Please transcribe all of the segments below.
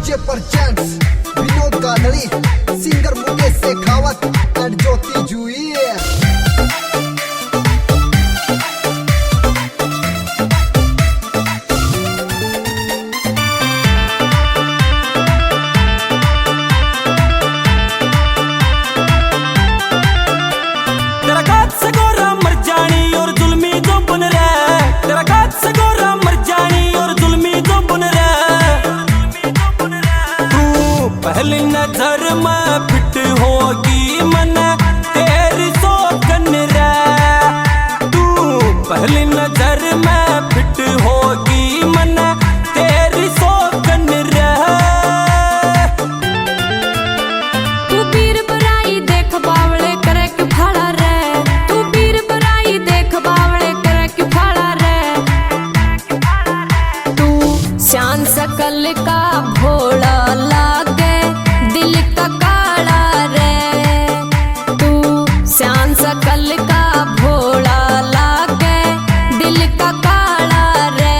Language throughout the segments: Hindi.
डीजे परचेंट्स विनोद गादड़ी, सिंगर मुकेश शेखावत एंड ज्योति जुई। पहली नजर में फिट होगी मन तेरी सोचन रे, तू पहली नजर में फिट होगी मन तेरी सोचन रे। तू पीर बराई देख बावले करे कि फाड़ा रे, तू पीर बराई देख बावले करे कि फाड़ा रे। तू शान सकल का भोला लागे दिल का काला रे, तू शान सकल का भोला लागे दिल का काला रे।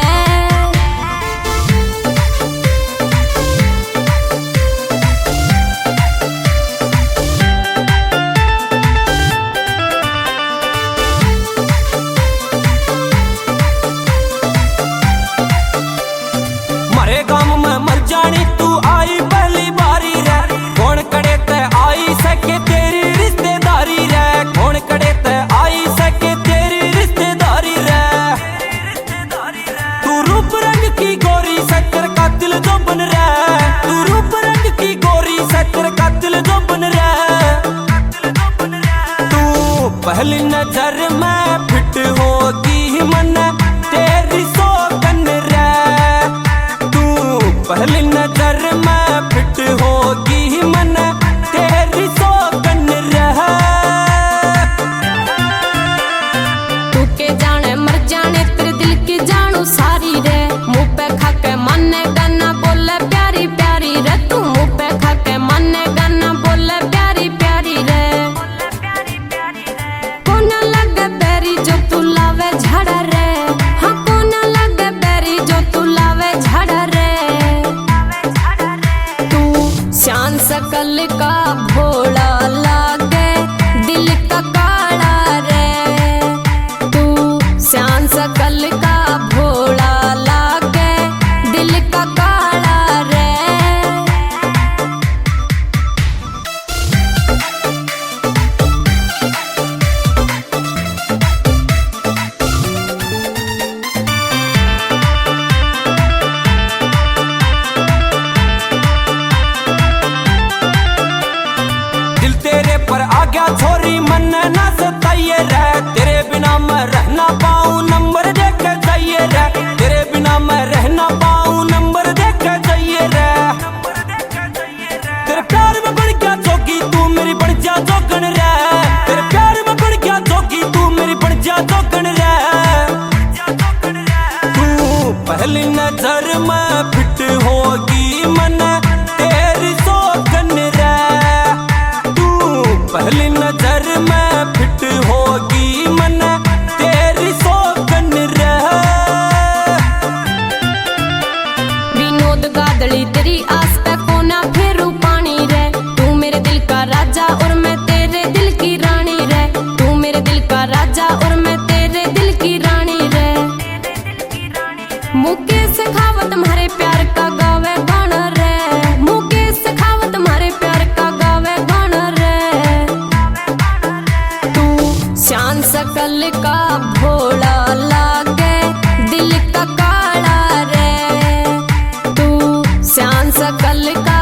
मारे गांव में मर जानी तू आई पहली बारी रे, कौन कड़े ते आई सके तेरी रिश्तेदारी रे, कौन कड़े ते आई सके तेरी रिश्तेदारी रे। तू रूप रंग की गोरी सत्तर का दिल जो बन रे, तू रूप रंग की गोरी सत्तर का दिल जो बन रे। तू पहली नजर में फिट होगी मन तेरी सोचन रे, तू पहली नजर में फिट होगी मन तेरी सोचन रे। तू के जाने मर जाने तेरे दिल की जानू सारी रे, मुंह पे खा के माने गाना बोले प्यारी प्यारी रे, तू मुंह पे खा के माने गाना बोले प्यारी प्यारी रे। कौन लगे बेरी जो तू लावे झाड़ा रे, हाँ कौन लगे बेरी जो तू लावे झाड़ा रे। तू शान सकल का भोला लागे दिल का काला रे, तू शान सकल का भोला लागे दिल का काला रे। दिल तेरे पर आ गया छोरी मन ना सताइए रे, तेरे बिना मैं रह ना पाऊं नंबर देख जाइए रे, तेरे बिना मैं रह ना पाऊं नंबर देख जाइए रे। तेरे प्यार में बढ़ गया जोगी तू मेरी बढ़ जा जोगन रे, तेरे प्यार में बढ़ गया जोगी तू मेरी बढ़ जा जोगन रे। तू पहली नजर में फिट होगी मन तेरी सोचन रे, पहली नजर में फिट होगी मन तेरी सोचन रे। विनोद गादड़ी तेरी आस पे कोना फेरू पानी रे, तू मेरे दिल का राजा और मैं तेरे दिल की रानी रे, तू मेरे दिल का राजा और मैं तेरे दिल की रानी रे। मुकेश शेखावत तुम्हारे प्यार का गावे गाना रे, मुकेश शेखावत तुम्हारे प्यार का गावे गाना रे। तू शान सकल का भोला लागे दिल का काला रे, तू शान सकल का